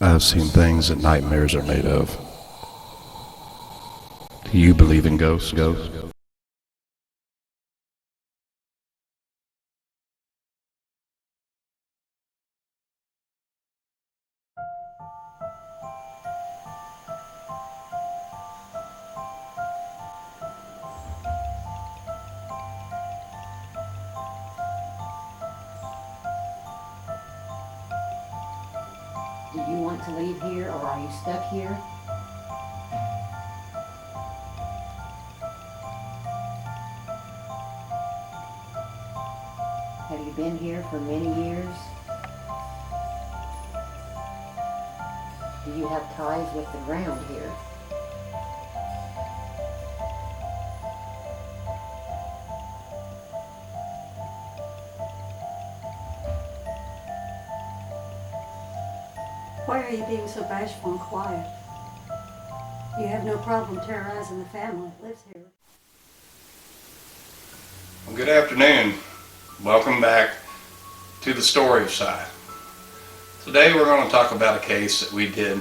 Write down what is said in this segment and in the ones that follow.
I have seen things that nightmares are made of. Do you believe in ghosts? Do you want to leave here, or are you stuck here? Have you been here for many years? Do you have ties with the ground here? Why are you being so bashful and quiet? You have no problem terrorizing the family that lives here. Well, good afternoon. Welcome back to the story of SIGH. Today we're going to talk about a case that we did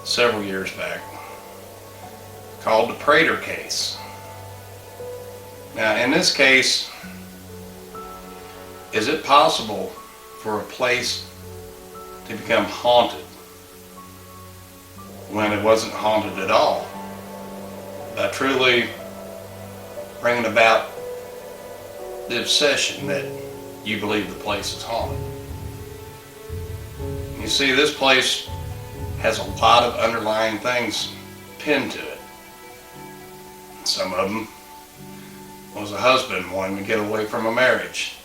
several years back called the Prater case. Now, in this case, is it possible for a place to become haunted when it wasn't haunted at all, by truly bringing about the obsession that you believe the place is haunted? You see, this place has a lot of underlying things pinned to it. Some of them was a husband wanting to get away from a marriage.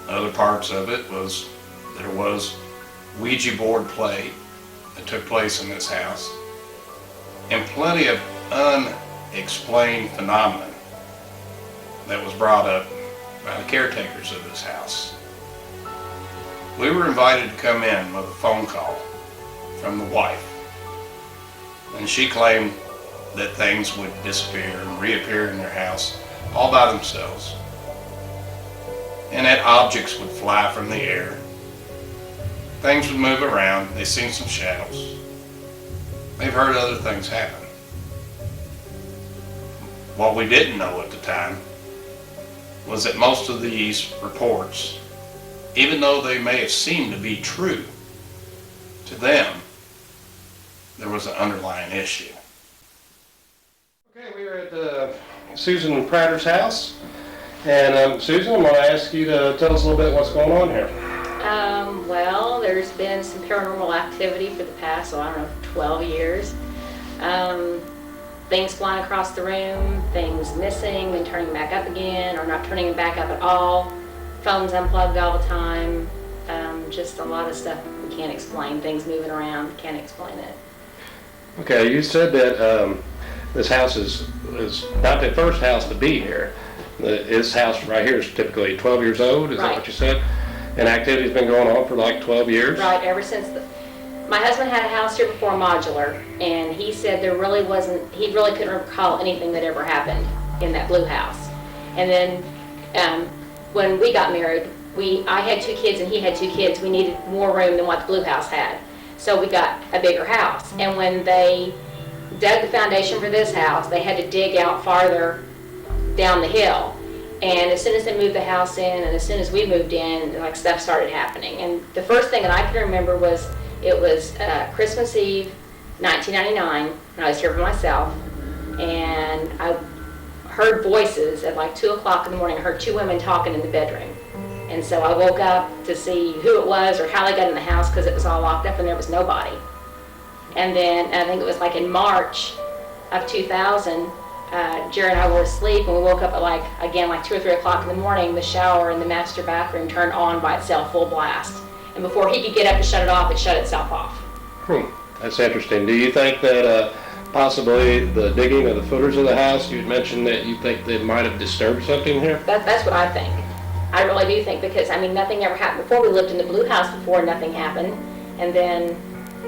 Other parts of it was there was Ouija board play that took place in this house, and plenty of unexplained phenomena that was brought up by the caretakers of this house. We were invited to come in with a phone call from the wife, and she claimed that things would disappear and reappear in their house all by themselves, and that objects would fly from the air. Things would move around. They've seen some shadows. They've heard other things happen. What we didn't know at the time was that most of these reports, even though they may have seemed to be true to them, there was an underlying issue. Okay, we are at Susan Prater's house. And Susan, I'm going to ask you to tell us a little bit what's going on here. Well, there's been some paranormal activity for the past, I don't know, 12 years. Things flying across the room, things missing and turning back up again, or not turning back up at all. Phones unplugged all the time. Just a lot of stuff we can't explain. Things moving around, can't explain it. Okay, you said that this house is not the first house to be here. This house right here is typically 12 years old, is that what you said? And activity's been going on for like 12 years? Right, ever since my husband had a house here before modular, and he said he really couldn't recall anything that ever happened in that blue house. And then when we got married, I had 2 kids and he had 2 kids. We needed more room than what the blue house had. So we got a bigger house. And when they dug the foundation for this house, they had to dig out farther down the hill. And as soon as they moved the house in, and as soon as we moved in, like, stuff started happening. And the first thing that I can remember was Christmas Eve, 1999, and I was here by myself, and I heard voices at like 2 o'clock in the morning. I heard 2 women talking in the bedroom. And so I woke up to see who it was or how they got in the house, because it was all locked up and there was nobody. And then I think it was like in March of 2000, Jerry and I were asleep, and we woke up at like 2 or 3 o'clock in the morning. The shower in the master bathroom turned on by itself, full blast. And before he could get up to shut it off, it shut itself off. That's interesting. Do you think that possibly the digging of the footers of the house, you had mentioned that you think they might have disturbed something here? That's what I think. I really do think, because nothing ever happened. Before, we lived in the blue house before, nothing happened. And then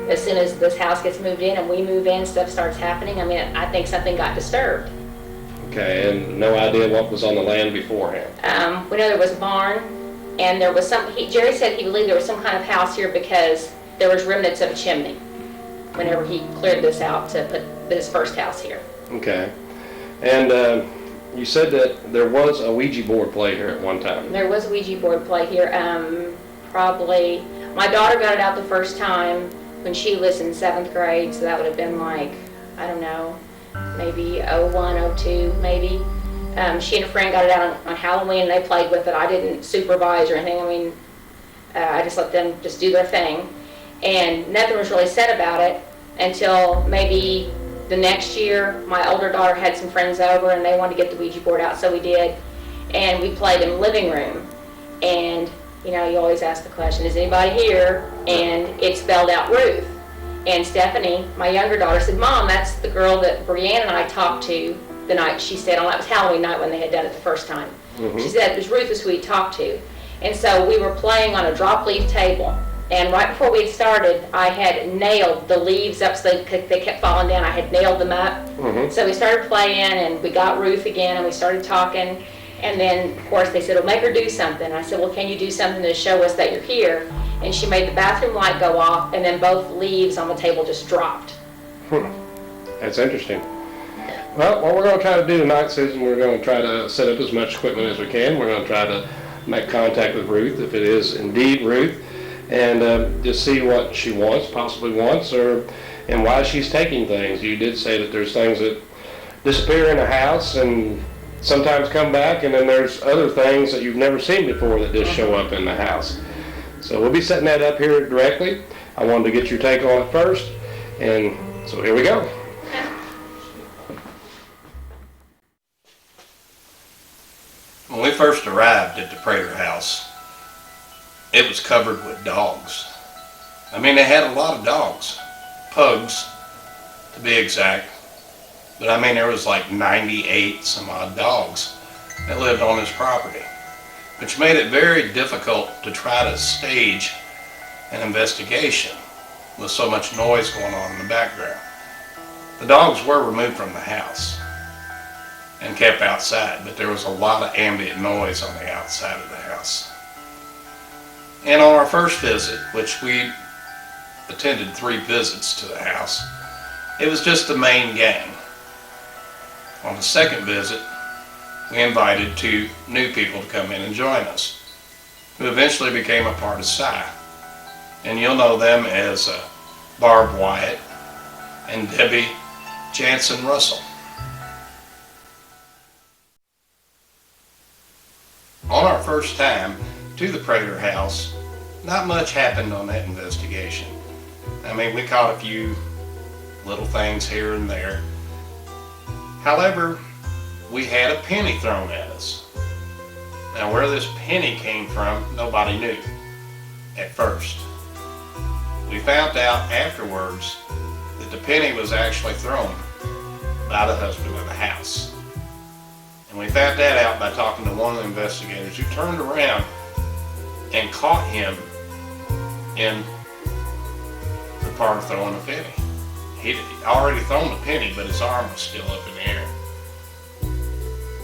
as soon as this house gets moved in and we move in, stuff starts happening. I think something got disturbed. Okay, and no idea what was on the land beforehand? We know there was a barn, and there was Jerry said he believed there was some kind of house here because there was remnants of a chimney whenever he cleared this out to put his first house here. Okay. And you said that there was a Ouija board play here at one time. There was a Ouija board play here. Probably, my daughter got it out the first time when she was in 7th grade, so that would have been like, I don't know, maybe 01, 02, maybe. She and a friend got it out on Halloween, and they played with it. I didn't supervise or anything. I mean, I just let them just do their thing. And nothing was really said about it until maybe the next year. My older daughter had some friends over, and they wanted to get the Ouija board out, so we did. And we played in the living room. And, you know, you always ask the question, is anybody here? And it spelled out Ruth. And Stephanie, my younger daughter, said, Mom, that's the girl that Brianne and I talked to the night she stayed on. That was Halloween night when they had done it the first time. She said it was Rufus who we talked to. And so we were playing on a drop leaf table. And right before we started, I had nailed the leaves up so they kept falling down. I had nailed them up. So we started playing, and we got Ruth again, and we started talking. And then, of course, they said, well, make her do something. I said, well, can you do something to show us that you're here? And she made the bathroom light go off, and then both leaves on the table just dropped. That's interesting. Well, what we're going to try to do tonight, Susan, we're going to try to set up as much equipment as we can. We're going to try to make contact with Ruth, if it is indeed Ruth, and just see what she wants, possibly wants, and why she's taking things. You did say that there's things that disappear in a house and sometimes come back, and then there's other things that you've never seen before that just show up in the house. So we'll be setting that up here directly. I wanted to get your take on it first, and so here we go. When we first arrived at the Prater house, it was covered with dogs. I mean, they had a lot of dogs, pugs to be exact, but I mean there was like 98 some odd dogs that lived on this property, which made it very difficult to try to stage an investigation with so much noise going on in the background. The dogs were removed from the house and kept outside, but there was a lot of ambient noise on the outside of the house. And on our first visit, which we attended 3 visits to the house, it was just the main gang. On the second visit, we invited 2 new people to come in and join us, who eventually became a part of SIGH. And you'll know them as Barb Wyatt and Debbie Jansen Russell. On our first time to the Prater house, not much happened on that investigation. I mean, we caught a few little things here and there. However, we had a penny thrown at us. Now, where this penny came from, nobody knew at first. We found out afterwards that the penny was actually thrown by the husband of the house. And we found that out by talking to one of the investigators who turned around and caught him in the part of throwing the penny. He'd already thrown the penny, but his arm was still up in the air.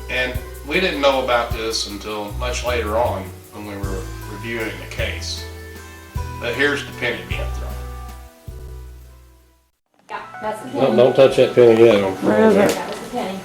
And we didn't know about this until much later on when we were reviewing the case. But here's the penny being thrown. Yeah, that's the penny. Don't touch that penny yet. Where is it? That was the penny.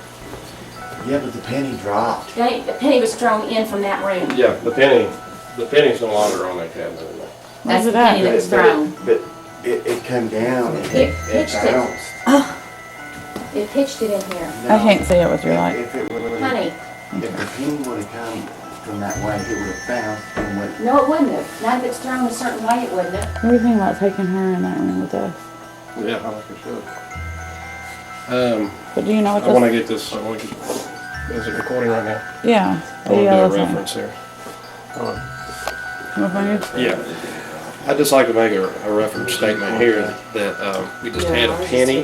Yeah, but the penny dropped. The penny was thrown in from that room. Yeah, the penny's no longer on that cabinet anymore. That's the penny that was thrown. But it came down and It it pitched it. bounced. It pitched it in here. No, I can't see it with your light. If it would, Honey, if the penny would have come from that way, it would have bounced and went. no it wouldn't have. Not if it's thrown a certain way, it wouldn't have. What do you think about taking her in that room with us? Yeah, I think we should. But do you know what I want to this? get this, is it recording right now? Yeah. I want to do yellow a thing. reference here. You wanna find it? Yeah. I'd just like to make a reference statement here that we just had a penny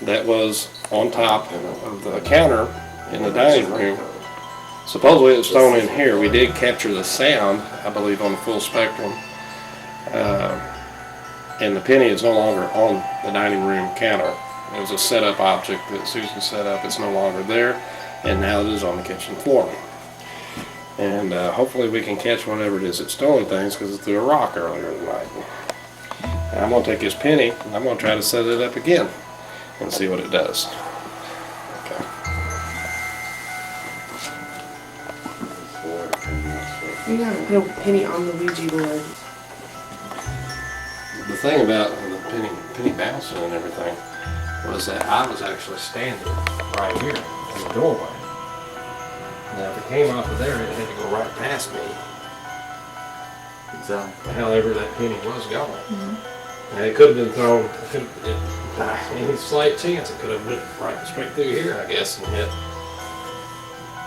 that was on top of the counter in the dining room. Supposedly it was thrown in here. We did capture the sound, I believe, on the full spectrum. And the penny is no longer on the dining room counter. It was a set-up object that Susan set up. It's no longer there, and now it is on the kitchen floor. And hopefully we can catch whatever it is that's stolen things, because it threw a rock earlier in the night. And I'm going to take this penny and I'm going to try to set it up again and see what it does. Okay. You have no penny on the Ouija board. The thing about the penny bouncing and everything was that I was actually standing right here in the doorway. Now if it came off of there, it had to go right past me. Exactly. However, that penny was gone. And it could have been thrown, any slight chance it could have went right straight through here, I guess, and hit.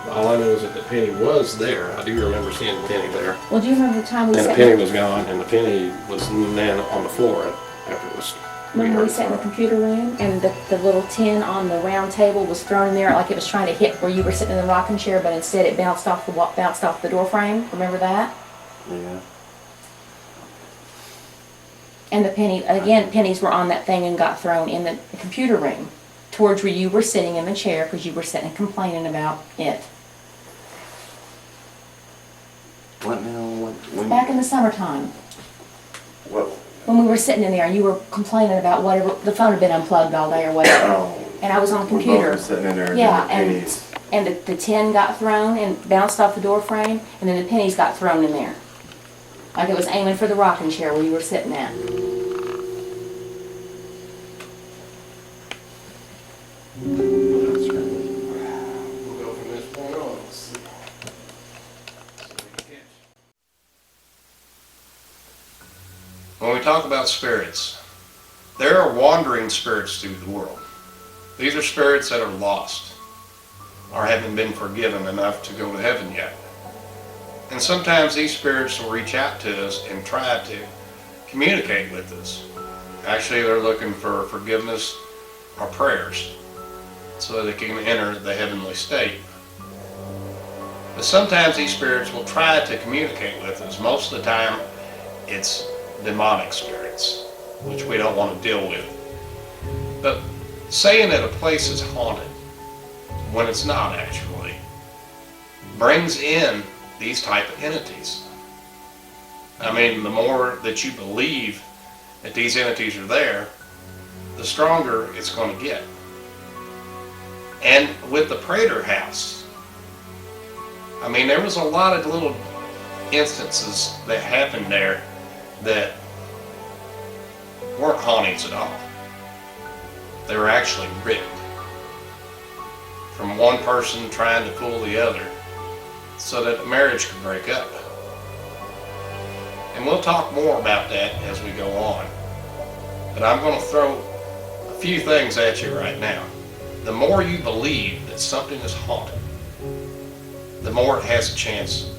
All I know is that the penny was there. I do remember seeing the penny there. Well, do you remember the time we And the sat? penny was gone, and the penny was then on the floor after it was. Remember we sat in the computer room and the little tin on the round table was thrown in there like it was trying to hit where you were sitting in the rocking chair, but instead it bounced off the door frame. Remember that? Yeah. And the pennies were on that thing and got thrown in the computer room towards where you were sitting in the chair because you were sitting and complaining about it. What now? When? Back in the summertime, What? when we were sitting in there, you were complaining about whatever, the phone had been unplugged all day or whatever. Oh. And I was on the We're both computer. sitting in there. Yeah, doing and, pennies. and the tin got thrown and bounced off the door frame, and then the pennies got thrown in there. Like it was aiming for the rocking chair where you were sitting at. That's right. We'll go from this point on. Let's see. When we talk about spirits, there are wandering spirits through the world. These are spirits that are lost or haven't been forgiven enough to go to heaven yet. And sometimes these spirits will reach out to us and try to communicate with us. Actually, they're looking for forgiveness or prayers so that they can enter the heavenly state. But sometimes these spirits will try to communicate with us. Most of the time, it's demonic spirits, which we don't want to deal with. But saying that a place is haunted, when it's not actually, brings in these type of entities. I mean, the more that you believe that these entities are there, the stronger it's going to get. And with the Prater house, I mean, there was a lot of little instances that happened there that weren't hauntings at all. They were actually rigged from one person trying to fool the other so that the marriage could break up. And we'll talk more about that as we go on. But I'm going to throw a few things at you right now. The more you believe that something is haunted, the more it has a chance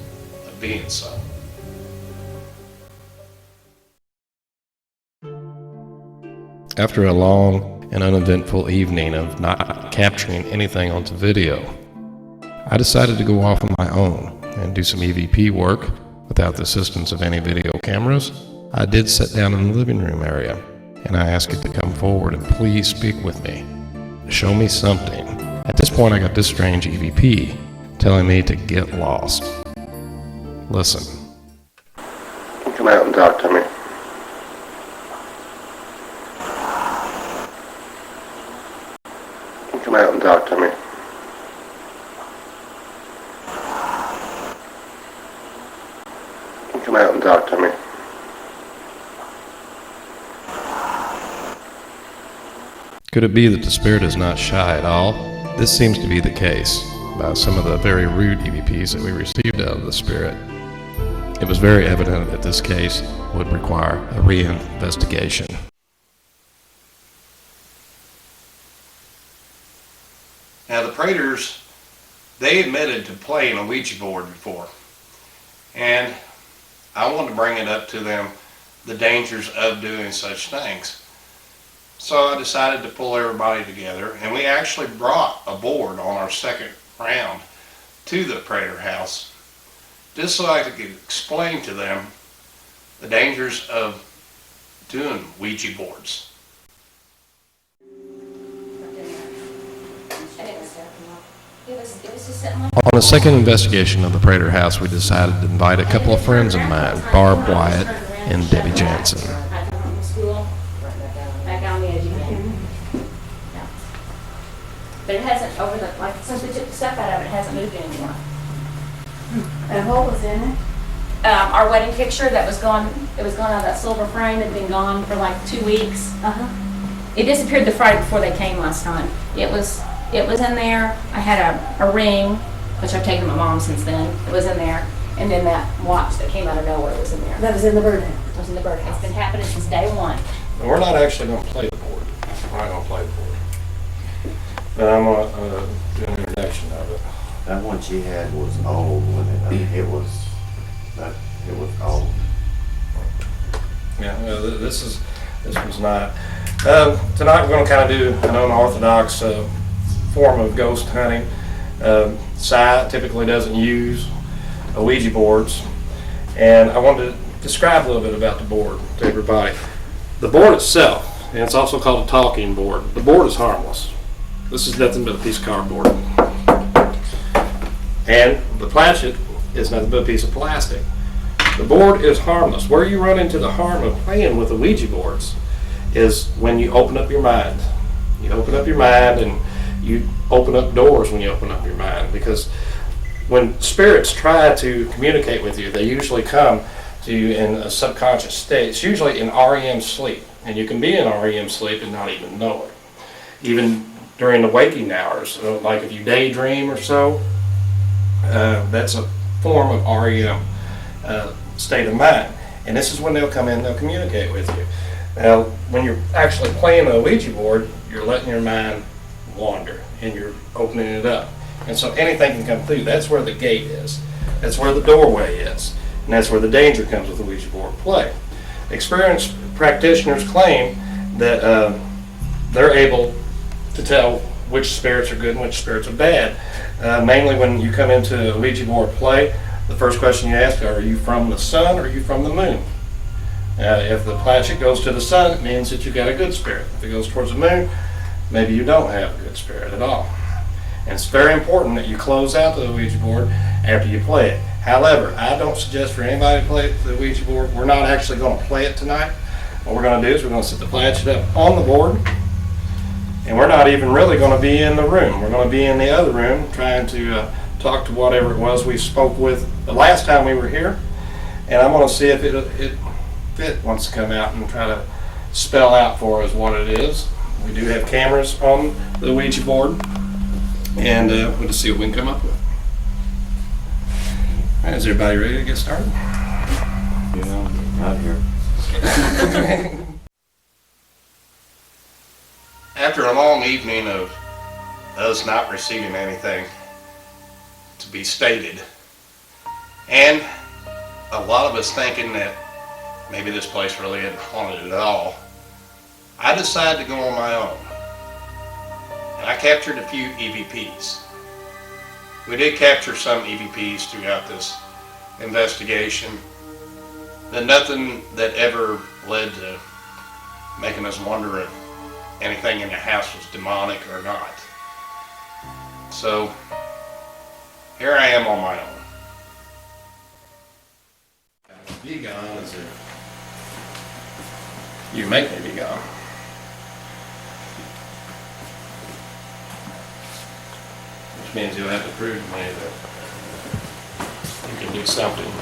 of being so. After a long and uneventful evening of not capturing anything onto video, I decided to go off on my own and do some EVP work without the assistance of any video cameras. I did sit down in the living room area, and I asked it to come forward and please speak with me. Show me something. At this point, I got this strange EVP telling me to get lost. Listen. Come out and talk to me. Come out and talk to me. Come out and talk to me. Could it be that the spirit is not shy at all? This seems to be the case by some of the very rude EVPs that we received out of the spirit. It was very evident that this case would require a re-investigation. Now the Praters, they admitted to playing a Ouija board before. And I wanted to bring it up to them, the dangers of doing such things. So I decided to pull everybody together, and we actually brought a board on our second round to the Prater house, just so I could explain to them the dangers of doing Ouija boards. It was just something like. On a second investigation of the Prater house, we decided to invite a couple of friends of mine, Barb Wyatt and Debbie Jansen. I come home from school, back on the edge again. Yeah. But it hasn't, over the, like, since we took the stuff out of it, it hasn't moved anymore. And what was in it? Our wedding picture that was gone, it was gone out of that silver frame, it had been gone for like 2 weeks. Uh-huh. It disappeared the Friday before they came last time. It was in there. I had a ring, which I've taken to my mom since then. It was in there. And then that watch that came out of nowhere was in there. That was in the birdhouse. It was in the birdhouse. It's been happening since day one. And we're not actually gonna play the board. We're not gonna play the board. But I'm gonna do an introduction of it. That one she had was old when it was old. Yeah, well, this was not. Tonight we're going to kind of do an unorthodox form of ghost hunting. SIGH typically doesn't use Ouija boards, and I wanted to describe a little bit about the board to everybody. The board itself, and it's also called a talking board. The board is harmless. This is nothing but a piece of cardboard, and the planchet is nothing but a piece of plastic. The board is harmless. Where you run into the harm of playing with the Ouija boards is when you open up your mind. You open up your mind, and you open up doors when you open up your mind, because when spirits try to communicate with you, they usually come to you in a subconscious state. It's usually in REM sleep, and you can be in REM sleep and not even know it. Even during the waking hours, like if you daydream or so, that's a form of REM state of mind. And this is when they'll come in, they'll communicate with you. Now, when you're actually playing a Ouija board, you're letting your mind wander, and you're opening it up. And so anything can come through. That's where the gate is. That's where the doorway is. And that's where the danger comes with the Ouija board play. Experienced practitioners claim that they're able to tell which spirits are good and which spirits are bad. Mainly when you come into a Ouija board play, the first question you ask are you from the sun or are you from the moon? If the planchet goes to the sun, it means that you've got a good spirit. If it goes towards the moon, maybe you don't have a good spirit at all. And it's very important that you close out the Ouija board after you play it. However, I don't suggest for anybody to play the Ouija board. We're not actually going to play it tonight. What we're going to do is we're going to set the planchet up on the board, and we're not even really going to be in the room. We're going to be in the other room trying to talk to whatever it was we spoke with the last time we were here, and I'm going to see if it wants to come out and try to spell out for us what it is. We do have cameras on the Ouija board, and we'll just see what we can come up with. All right, is everybody ready to get started? Yeah, right here. After a long evening of us not receiving anything to be stated, and a lot of us thinking that maybe this place really isn't haunted at all, I decided to go on my own. And I captured a few EVPs. We did capture some EVPs throughout this investigation, but nothing that ever led to making us wonder if anything in the house was demonic or not. So here I am on my own. Be gone as if you make me be gone. Which means you'll have to prove to me that you can do something.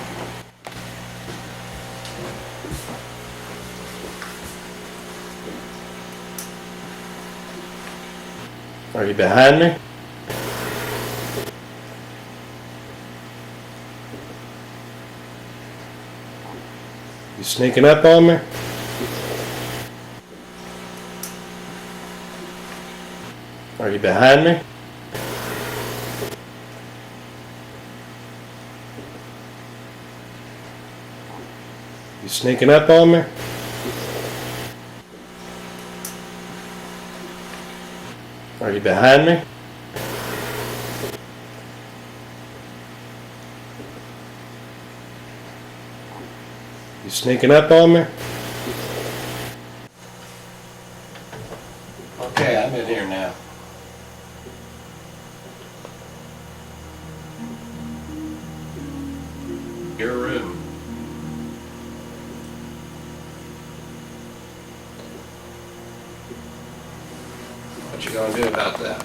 Are you behind me? You sneaking up on me? Are you behind me? You sneaking up on me? Are you behind me? You sneaking up on me? Okay, I'm in here now. What you gonna do about that?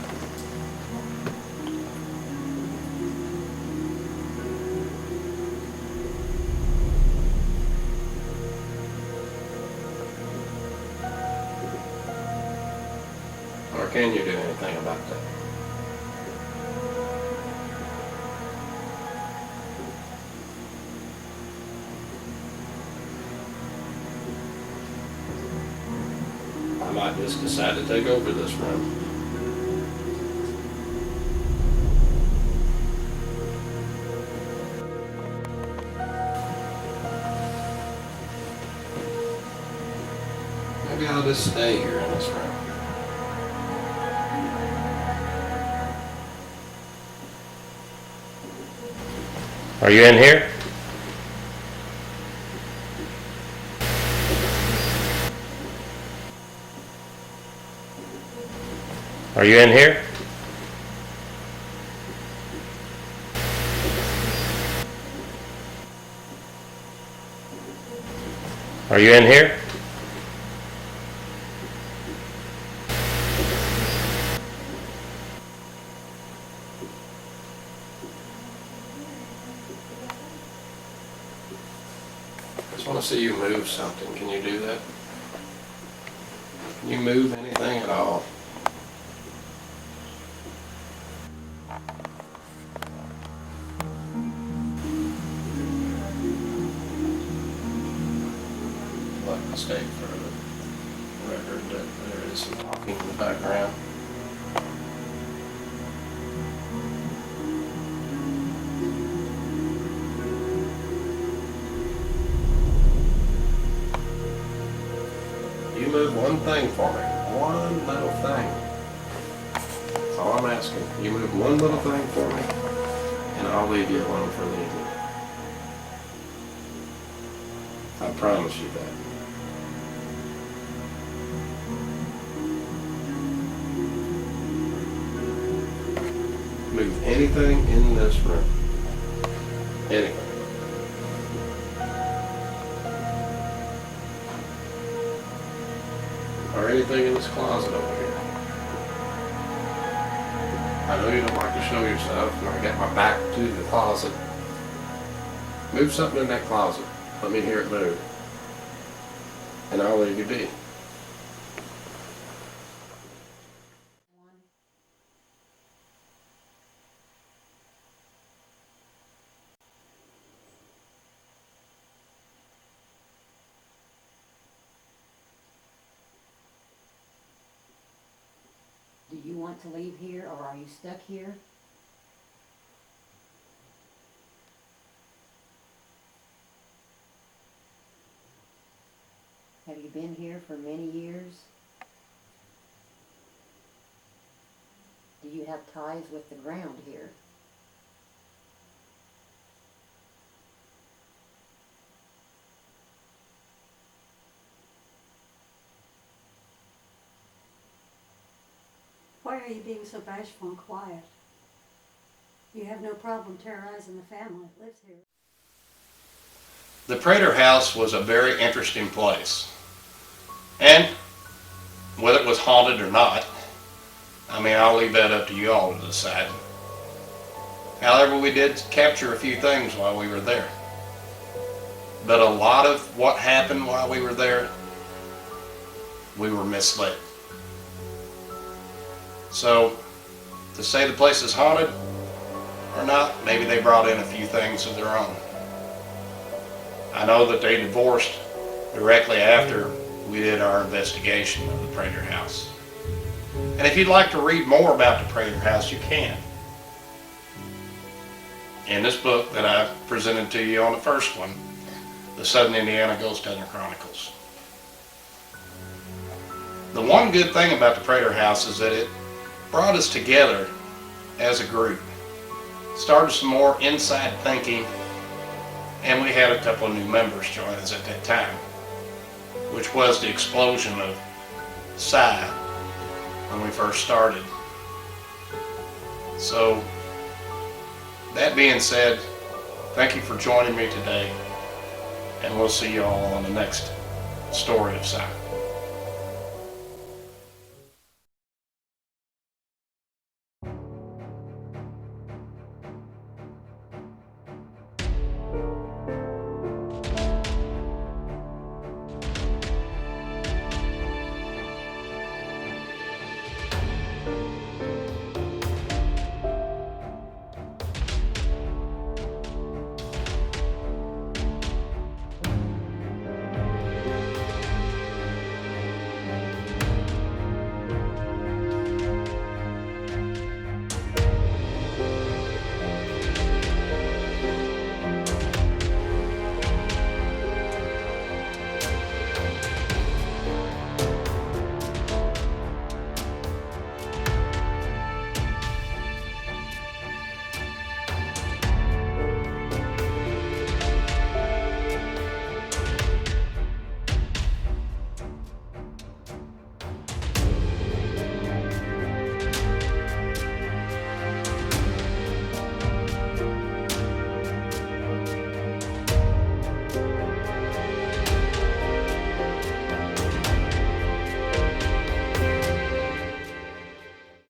Or can you do anything about that? I might just decide to take over this room. Maybe I'll just stay here in this room. Are you in here? Are you in here? Are you in here? I just want to see you move something. Can you do that? Can you move anything at all? Like to state for the record that there is some talking in the background. You move one thing for me. One little thing. That's all I'm asking. You move one little thing for me, and I'll leave you alone for the evening. I promise you that. Move anything in this room. Anything. Or anything in this closet over here. I know you don't like to show yourself, and I got my back to the closet. Move something in that closet. Let me hear it move. And I'll leave you be. Do you want to leave here, or are you stuck here? Have you been here for many years? Do you have ties with the ground here? Why are you being so bashful and quiet? You have no problem terrorizing the family that lives here. The Prater house was a very interesting place. And whether it was haunted or not, I mean, I'll leave that up to you all to decide. However, we did capture a few things while we were there. But a lot of what happened while we were there, we were misled. So, to say the place is haunted or not, maybe they brought in a few things of their own. I know that they divorced directly after we did our investigation of the Prater house. And if you'd like to read more about the Prater house, you can. In this book that I presented to you on the first one, the Southern Indiana Ghost Hunter Chronicles. The one good thing about the Prater house is that it brought us together as a group. Started some more inside thinking, and we had a couple of new members join us at that time, which was the explosion of SIGH when we first started. So, that being said, thank you for joining me today, and we'll see you all on the next story of SIGH.